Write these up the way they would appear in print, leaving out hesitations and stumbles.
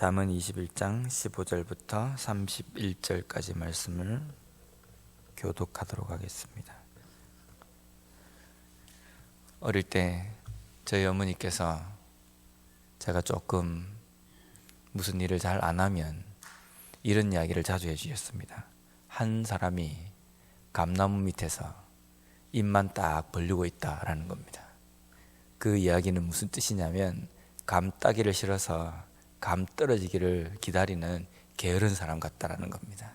잠언 21장 15절부터 31절까지 말씀을 교독하도록 하겠습니다. 어릴 때 저희 어머니께서 제가 조금 무슨 일을 잘 안 하면 이런 이야기를 자주 해주셨습니다. 한 사람이 감나무 밑에서 입만 딱 벌리고 있다라는 겁니다. 그 이야기는 무슨 뜻이냐면 감 따기를 싫어서 감 떨어지기를 기다리는 게으른 사람 같다라는 겁니다.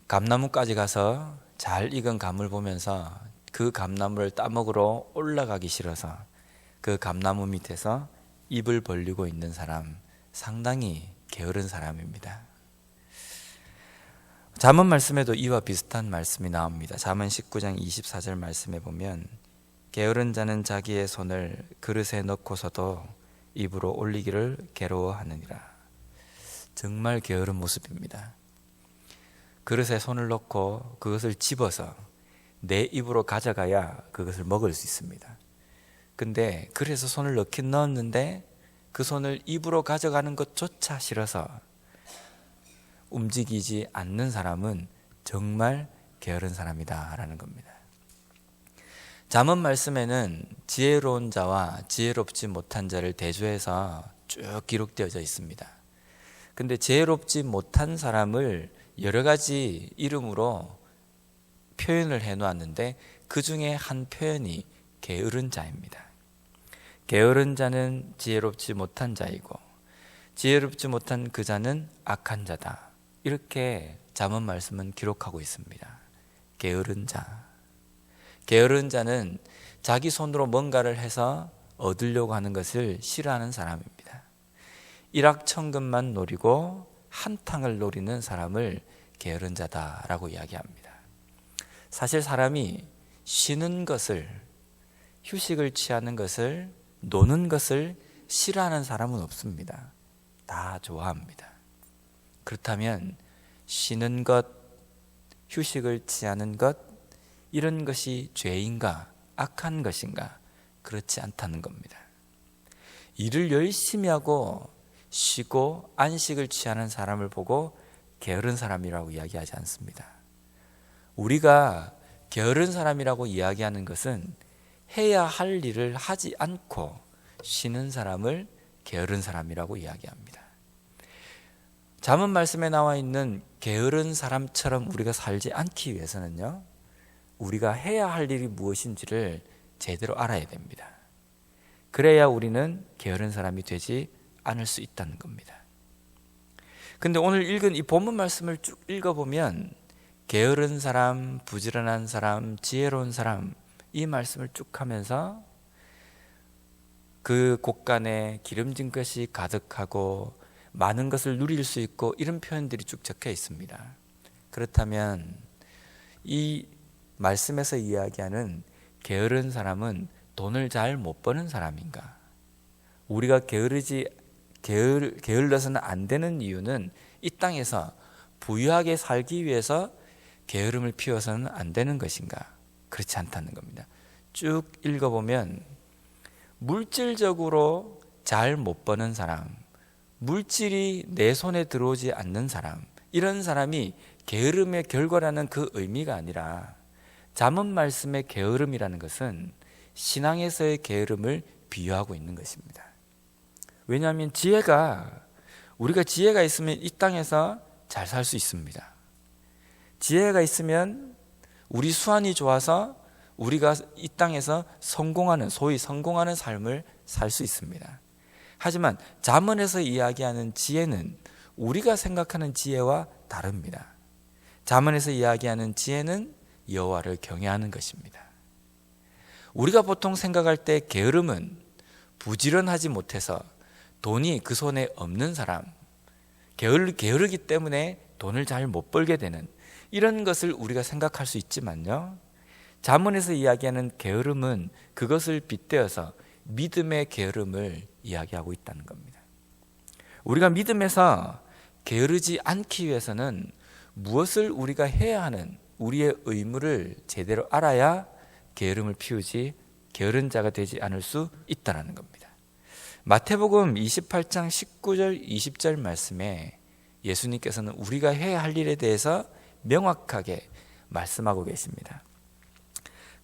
감나무까지 가서 잘 익은 감을 보면서 그 감나무를 따먹으러 올라가기 싫어서 그 감나무 밑에서 입을 벌리고 있는 사람, 상당히 게으른 사람입니다. 잠언 말씀에도 이와 비슷한 말씀이 나옵니다. 잠언 19장 24절 말씀에 보면 게으른 자는 자기의 손을 그릇에 넣고서도 입으로 올리기를 괴로워하느니라. 정말 게으른 모습입니다. 그릇에 손을 넣고 그것을 집어서 내 입으로 가져가야 그것을 먹을 수 있습니다. 근데 그래서 손을 넣긴 넣었는데 그 손을 입으로 가져가는 것조차 싫어서 움직이지 않는 사람은 정말 게으른 사람이다 라는 겁니다. 잠언 말씀에는 지혜로운 자와 지혜롭지 못한 자를 대조해서 쭉 기록되어져 있습니다. 근데 지혜롭지 못한 사람을 여러 가지 이름으로 표현을 해놓았는데 그 중에 한 표현이 게으른 자입니다. 게으른 자는 지혜롭지 못한 자이고 지혜롭지 못한 그 자는 악한 자다. 이렇게 잠언 말씀은 기록하고 있습니다. 게으른 자. 게으른 자는 자기 손으로 뭔가를 해서 얻으려고 하는 것을 싫어하는 사람입니다. 일확천금만 노리고 한탕을 노리는 사람을 게으른 자다라고 이야기합니다. 사실 사람이 쉬는 것을, 휴식을 취하는 것을, 노는 것을 싫어하는 사람은 없습니다. 다 좋아합니다. 그렇다면 쉬는 것, 휴식을 취하는 것, 이런 것이 죄인가 악한 것인가? 그렇지 않다는 겁니다. 일을 열심히 하고 쉬고 안식을 취하는 사람을 보고 게으른 사람이라고 이야기하지 않습니다. 우리가 게으른 사람이라고 이야기하는 것은 해야 할 일을 하지 않고 쉬는 사람을 게으른 사람이라고 이야기합니다. 잠언 말씀에 나와 있는 게으른 사람처럼 우리가 살지 않기 위해서는요, 우리가 해야 할 일이 무엇인지를 제대로 알아야 됩니다. 그래야 우리는 게으른 사람이 되지 않을 수 있다는 겁니다. 근데 오늘 읽은 이 본문 말씀을 쭉 읽어보면 게으른 사람, 부지런한 사람, 지혜로운 사람, 이 말씀을 쭉 하면서 그 곳간에 기름진 것이 가득하고 많은 것을 누릴 수 있고 이런 표현들이 쭉 적혀 있습니다. 그렇다면 이 말씀에서 이야기하는 게으른 사람은 돈을 잘 못 버는 사람인가? 우리가 게을러서는 안 되는 이유는 이 땅에서 부유하게 살기 위해서 게으름을 피워서는 안 되는 것인가? 그렇지 않다는 겁니다. 쭉 읽어보면 물질적으로 잘 못 버는 사람, 물질이 내 손에 들어오지 않는 사람, 이런 사람이 게으름의 결과라는 그 의미가 아니라 잠언 말씀의 게으름이라는 것은 신앙에서의 게으름을 비유하고 있는 것입니다. 왜냐하면 우리가 지혜가 있으면 이 땅에서 잘 살 수 있습니다. 지혜가 있으면 우리 수완이 좋아서 우리가 이 땅에서 소위 성공하는 삶을 살 수 있습니다. 하지만 잠언에서 이야기하는 지혜는 우리가 생각하는 지혜와 다릅니다. 잠언에서 이야기하는 지혜는 여호와를 경외하는 것입니다. 우리가 보통 생각할 때 게으름은 부지런하지 못해서 돈이 그 손에 없는 사람, 게으르기 때문에 돈을 잘 못 벌게 되는 이런 것을 우리가 생각할 수 있지만요, 잠언에서 이야기하는 게으름은 그것을 빗대어서 믿음의 게으름을 이야기하고 있다는 겁니다. 우리가 믿음에서 게으르지 않기 위해서는 무엇을 우리가 해야 하는 우리의 의무를 제대로 알아야 게으름을 피우지 게으른 자가 되지 않을 수 있다는 겁니다. 마태복음 28장 19절 20절 말씀에 예수님께서는 우리가 해야 할 일에 대해서 명확하게 말씀하고 계십니다.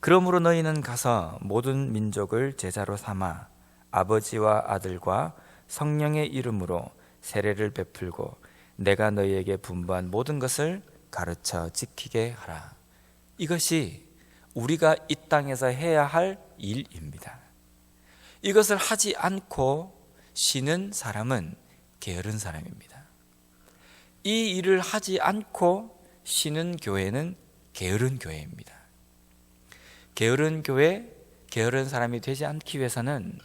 그러므로 너희는 가서 모든 민족을 제자로 삼아 아버지와 아들과 성령의 이름으로 세례를 베풀고 내가 너희에게 분부한 모든 것을 가르쳐 지키게 하라. 이것이 우리가 이 땅에서 해야 할 일입니다. 이것을 하지 않고 쉬는 사람은 게으른 사람입니다. 이 일을 하지 않고 쉬는 교회는 게으른 교회입니다. 게으른 교회, 게으른 사람이 되지 않기 위해서는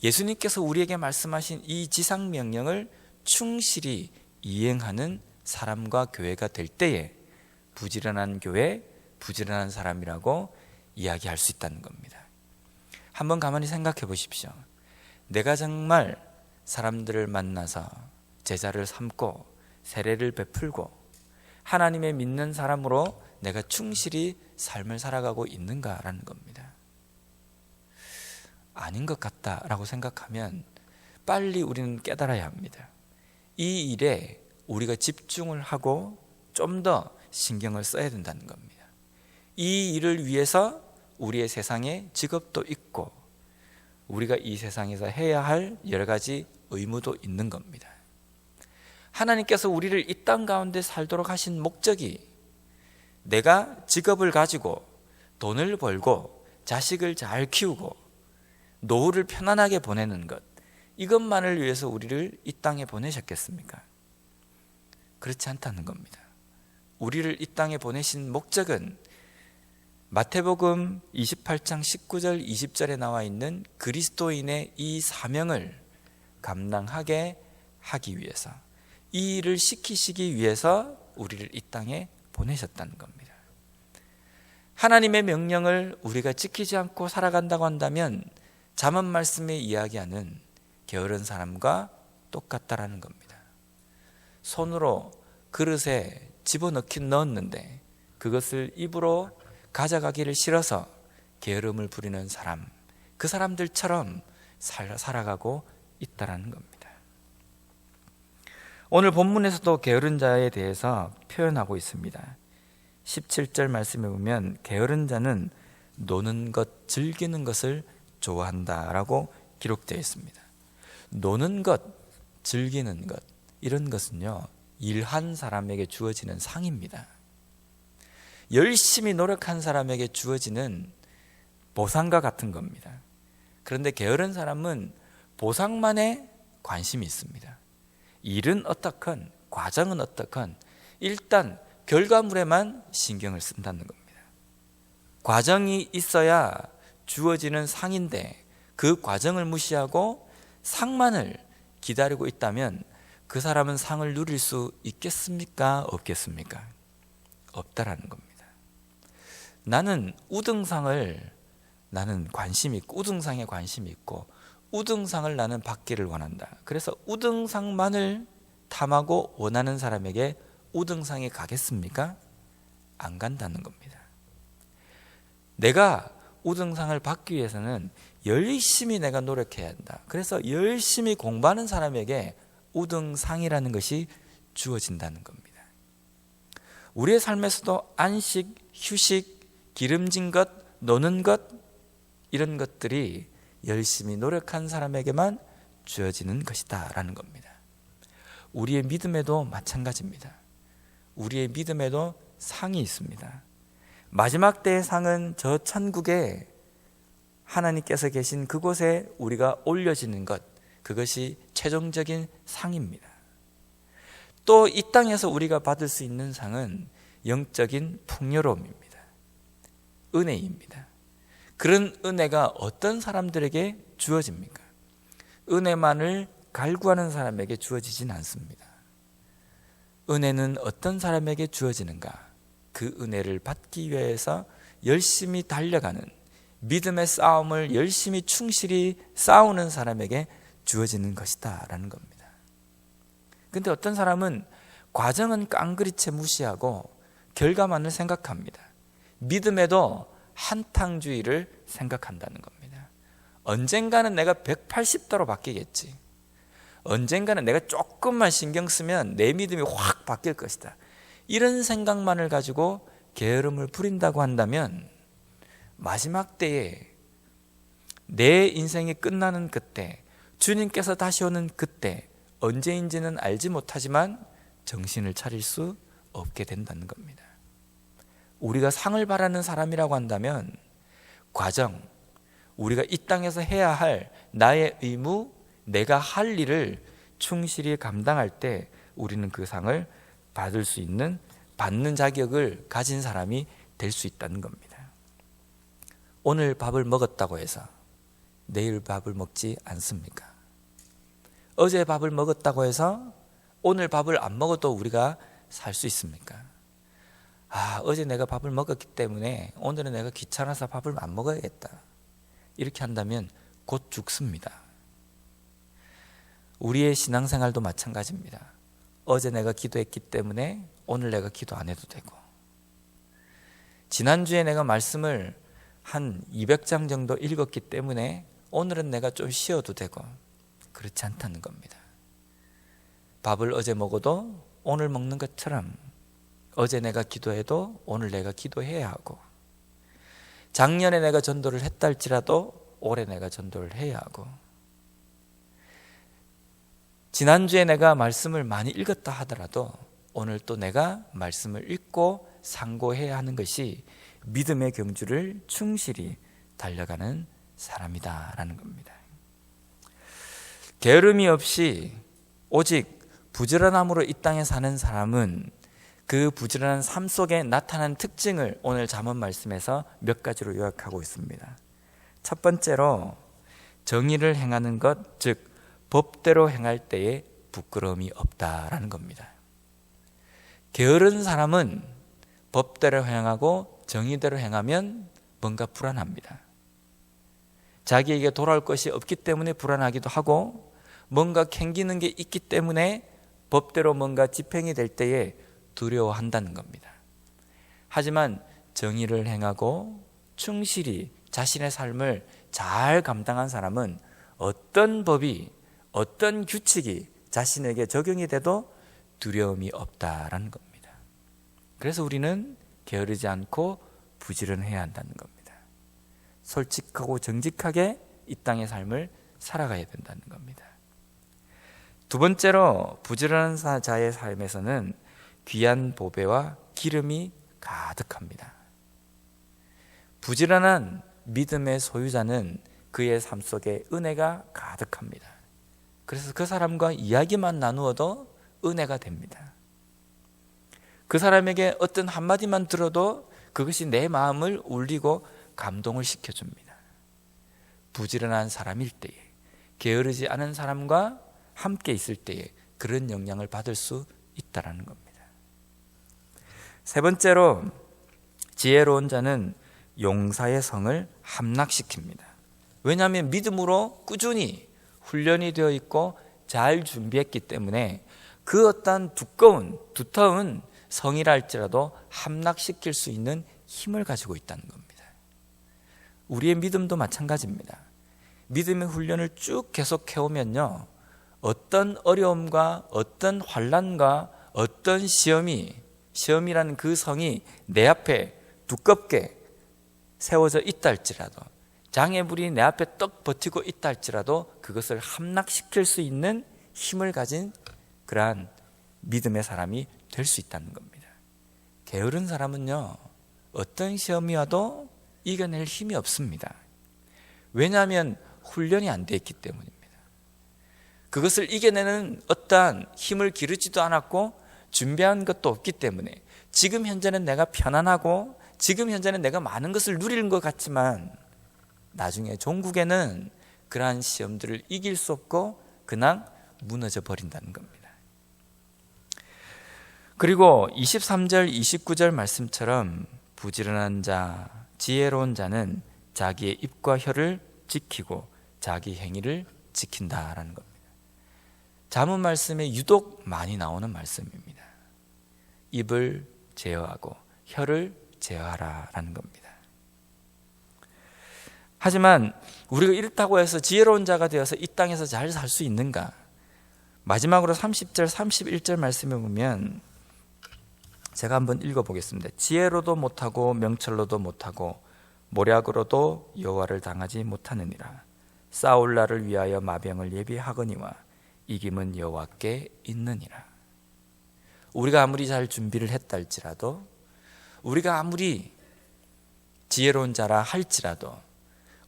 예수님께서 우리에게 말씀하신 이 지상명령을 충실히 이행하는 사람과 교회가 될 때에 부지런한 교회, 부지런한 사람이라고 이야기할 수 있다는 겁니다. 한번 가만히 생각해 보십시오. 내가 정말 사람들을 만나서 제자를 삼고 세례를 베풀고 하나님의 믿는 사람으로 내가 충실히 삶을 살아가고 있는가라는 겁니다. 아닌 것 같다라고 생각하면 빨리 우리는 깨달아야 합니다. 이 일에 우리가 집중을 하고 좀 더 신경을 써야 된다는 겁니다. 이 일을 위해서 우리의 세상에 직업도 있고 우리가 이 세상에서 해야 할 여러 가지 의무도 있는 겁니다. 하나님께서 우리를 이 땅 가운데 살도록 하신 목적이 내가 직업을 가지고 돈을 벌고 자식을 잘 키우고 노후를 편안하게 보내는 것, 이것만을 위해서 우리를 이 땅에 보내셨겠습니까? 그렇지 않다는 겁니다. 우리를 이 땅에 보내신 목적은 마태복음 28장 19절 20절에 나와 있는 그리스도인의 이 사명을 감당하게 하기 위해서, 이 일을 시키시기 위해서 우리를 이 땅에 보내셨다는 겁니다. 하나님의 명령을 우리가 지키지 않고 살아간다고 한다면 잠언 말씀에 이야기하는 게으른 사람과 똑같다라는 겁니다. 손으로 그릇에 집어넣긴 넣었는데 그것을 입으로 가져가기를 싫어서 게으름을 부리는 사람, 그 사람들처럼 살아가고 있다라는 겁니다. 오늘 본문에서도 게으른 자에 대해서 표현하고 있습니다. 17절 말씀에 보면 게으른 자는 노는 것, 즐기는 것을 좋아한다라고 기록되어 있습니다. 노는 것, 즐기는 것, 이런 것은요, 일한 사람에게 주어지는 상입니다. 열심히 노력한 사람에게 주어지는 보상과 같은 겁니다. 그런데 게으른 사람은 보상만에 관심이 있습니다. 일은 어떻건 과정은 어떻건 일단 결과물에만 신경을 쓴다는 겁니다. 과정이 있어야 주어지는 상인데 그 과정을 무시하고 상만을 기다리고 있다면 그 사람은 상을 누릴 수 있겠습니까? 없겠습니까? 없다라는 겁니다. 나는 우등상을 관심이 있고 우등상에 관심이 있고 우등상을 나는 받기를 원한다. 그래서 우등상만을 탐하고 원하는 사람에게 우등상이 가겠습니까? 안 간다는 겁니다. 내가 우등상을 받기 위해서는 열심히 내가 노력해야 한다. 그래서 열심히 공부하는 사람에게 우등상이라는 것이 주어진다는 겁니다. 우리의 삶에서도 안식, 휴식, 기름진 것, 노는 것, 이런 것들이 열심히 노력한 사람에게만 주어지는 것이다 라는 겁니다. 우리의 믿음에도 마찬가지입니다. 우리의 믿음에도 상이 있습니다. 마지막 때의 상은 저 천국에 하나님께서 계신 그곳에 우리가 올려지는 것, 그것이 최종적인 상입니다. 또 이 땅에서 우리가 받을 수 있는 상은 영적인 풍요로움입니다. 은혜입니다. 그런 은혜가 어떤 사람들에게 주어집니까? 은혜만을 갈구하는 사람에게 주어지진 않습니다. 은혜는 어떤 사람에게 주어지는가? 그 은혜를 받기 위해서 열심히 달려가는 믿음의 싸움을 열심히 충실히 싸우는 사람에게 주어지는 것이다 라는 겁니다. 그런데 어떤 사람은 과정은 깡그리째 무시하고 결과만을 생각합니다. 믿음에도 한탕주의를 생각한다는 겁니다. 언젠가는 내가 180도로 바뀌겠지. 언젠가는 내가 조금만 신경 쓰면 내 믿음이 확 바뀔 것이다. 이런 생각만을 가지고 게으름을 부린다고 한다면 마지막 때에 내 인생이 끝나는 그때, 주님께서 다시 오는 그때 언제인지는 알지 못하지만 정신을 차릴 수 없게 된다는 겁니다. 우리가 상을 바라는 사람이라고 한다면 과정, 우리가 이 땅에서 해야 할 나의 의무, 내가 할 일을 충실히 감당할 때 우리는 그 상을 받을 수 있는, 받는 자격을 가진 사람이 될 수 있다는 겁니다. 오늘 밥을 먹었다고 해서 내일 밥을 먹지 않습니까? 어제 밥을 먹었다고 해서 오늘 밥을 안 먹어도 우리가 살 수 있습니까? 어제 내가 밥을 먹었기 때문에 오늘은 내가 귀찮아서 밥을 안 먹어야겠다. 이렇게 한다면 곧 죽습니다. 우리의 신앙생활도 마찬가지입니다. 어제 내가 기도했기 때문에 오늘 내가 기도 안 해도 되고, 지난주에 내가 말씀을 한 200장 정도 읽었기 때문에 오늘은 내가 좀 쉬어도 되고, 그렇지 않다는 겁니다. 밥을 어제 먹어도 오늘 먹는 것처럼 어제 내가 기도해도 오늘 내가 기도해야 하고, 작년에 내가 전도를 했다 할지라도 올해 내가 전도를 해야 하고, 지난주에 내가 말씀을 많이 읽었다 하더라도 오늘 또 내가 말씀을 읽고 상고해야 하는 것이 믿음의 경주를 충실히 달려가는 사람이다라는 겁니다. 게으름이 없이 오직 부지런함으로 이 땅에 사는 사람은 그 부지런한 삶 속에 나타나는 특징을 오늘 잠언 말씀에서 몇 가지로 요약하고 있습니다. 첫 번째로 정의를 행하는 것, 즉 법대로 행할 때에 부끄러움이 없다라는 겁니다. 게으른 사람은 법대로 행하고 정의대로 행하면 뭔가 불안합니다. 자기에게 돌아올 것이 없기 때문에 불안하기도 하고, 뭔가 캥기는 게 있기 때문에 법대로 뭔가 집행이 될 때에 두려워한다는 겁니다. 하지만 정의를 행하고 충실히 자신의 삶을 잘 감당한 사람은 어떤 법이, 어떤 규칙이 자신에게 적용이 돼도 두려움이 없다라는 겁니다. 그래서 우리는 게으르지 않고 부지런해야 한다는 겁니다. 솔직하고 정직하게 이 땅의 삶을 살아가야 된다는 겁니다. 두 번째로 부지런한 자의 삶에서는 귀한 보배와 기름이 가득합니다. 부지런한 믿음의 소유자는 그의 삶 속에 은혜가 가득합니다. 그래서 그 사람과 이야기만 나누어도 은혜가 됩니다. 그 사람에게 어떤 한마디만 들어도 그것이 내 마음을 울리고 감동을 시켜줍니다. 부지런한 사람일 때에, 게으르지 않은 사람과 함께 있을 때에 그런 영향을 받을 수 있다는 겁니다. 세 번째로 지혜로운 자는 용사의 성을 함락시킵니다. 왜냐하면 믿음으로 꾸준히 훈련이 되어 있고 잘 준비했기 때문에 그 어떤 두터운 성이라 할지라도 함락시킬 수 있는 힘을 가지고 있다는 겁니다. 우리의 믿음도 마찬가지입니다. 믿음의 훈련을 쭉 계속해오면요, 어떤 어려움과 어떤 환난과 어떤 시험이라는 그 성이 내 앞에 두껍게 세워져 있다 할지라도, 장애물이 내 앞에 떡 버티고 있다 할지라도 그것을 함락시킬 수 있는 힘을 가진 그러한 믿음의 사람이 될 수 있다는 겁니다. 게으른 사람은요, 어떤 시험이 와도 이겨낼 힘이 없습니다. 왜냐하면 훈련이 안 돼 있기 때문입니다. 그것을 이겨내는 어떠한 힘을 기르지도 않았고 준비한 것도 없기 때문에 지금 현재는 내가 편안하고 지금 현재는 내가 많은 것을 누리는 것 같지만 나중에 종국에는 그러한 시험들을 이길 수 없고 그냥 무너져 버린다는 겁니다. 그리고 23절 29절 말씀처럼 부지런한 자, 지혜로운 자는 자기의 입과 혀를 지키고 자기 행위를 지킨다라는 겁니다. 잠언 말씀에 유독 많이 나오는 말씀입니다. 입을 제어하고 혀를 제어하라라는 겁니다. 하지만 우리가 이렇다고 해서 지혜로운 자가 되어서 이 땅에서 잘 살 수 있는가? 마지막으로 30절 31절 말씀에 보면 제가 한번 읽어보겠습니다. 지혜로도 못하고 명철로도 못하고 모략으로도 여호와를 당하지 못하느니라. 싸울 날을 위하여 마병을 예비하거니와 이김은 여호와께 있느니라. 우리가 아무리 잘 준비를 했다 할지라도, 우리가 아무리 지혜로운 자라 할지라도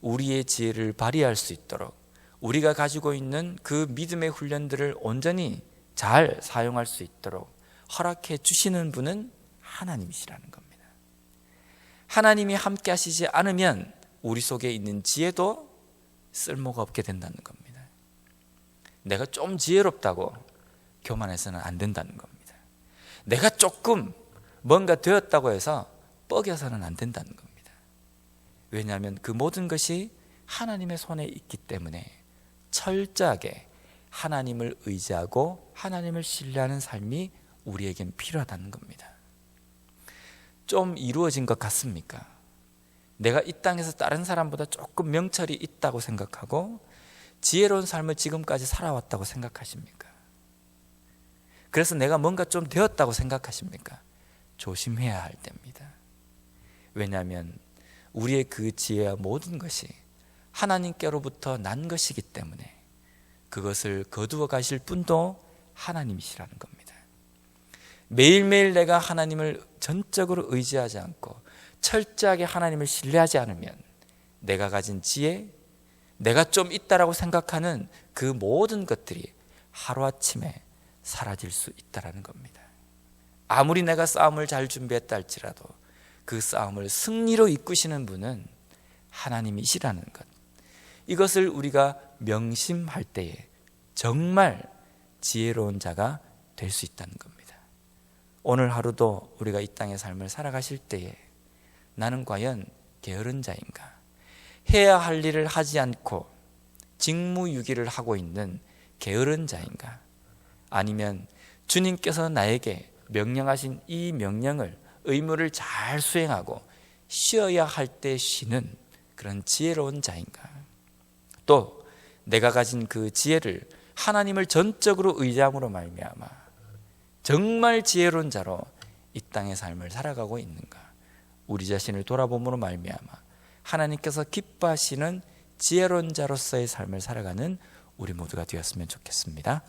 우리의 지혜를 발휘할 수 있도록 우리가 가지고 있는 그 믿음의 훈련들을 온전히 잘 사용할 수 있도록 허락해 주시는 분은 하나님이시라는 겁니다. 하나님이 함께 하시지 않으면 우리 속에 있는 지혜도 쓸모가 없게 된다는 겁니다. 내가 좀 지혜롭다고 교만해서는 안 된다는 겁니다. 내가 조금 뭔가 되었다고 해서 뻐겨서는 안 된다는 겁니다. 왜냐하면 그 모든 것이 하나님의 손에 있기 때문에 철저하게 하나님을 의지하고 하나님을 신뢰하는 삶이 우리에겐 필요하다는 겁니다. 좀 이루어진 것 같습니까? 내가 이 땅에서 다른 사람보다 조금 명철이 있다고 생각하고 지혜로운 삶을 지금까지 살아왔다고 생각하십니까? 그래서 내가 뭔가 좀 되었다고 생각하십니까? 조심해야 할 때입니다. 왜냐하면 우리의 그 지혜와 모든 것이 하나님께로부터 난 것이기 때문에 그것을 거두어 가실 분도 하나님이시라는 겁니다. 매일매일 내가 하나님을 전적으로 의지하지 않고 철저하게 하나님을 신뢰하지 않으면 내가 가진 지혜, 내가 좀 있다라고 생각하는 그 모든 것들이 하루아침에 사라질 수 있다는 겁니다. 아무리 내가 싸움을 잘 준비했다 할지라도 그 싸움을 승리로 이끄시는 분은 하나님이시라는 것, 이것을 우리가 명심할 때에 정말 지혜로운 자가 될 수 있다는 겁니다. 오늘 하루도 우리가 이 땅의 삶을 살아가실 때에 나는 과연 게으른 자인가? 해야 할 일을 하지 않고 직무유기를 하고 있는 게으른 자인가? 아니면 주님께서 나에게 명령하신 이 명령을, 의무를 잘 수행하고 쉬어야 할 때 쉬는 그런 지혜로운 자인가? 또 내가 가진 그 지혜를 하나님을 전적으로 의지함으로 말미암아 정말 지혜로운 자로 이 땅의 삶을 살아가고 있는가? 우리 자신을 돌아봄으로 말미암아 하나님께서 기뻐하시는 지혜로운 자로서의 삶을 살아가는 우리 모두가 되었으면 좋겠습니다.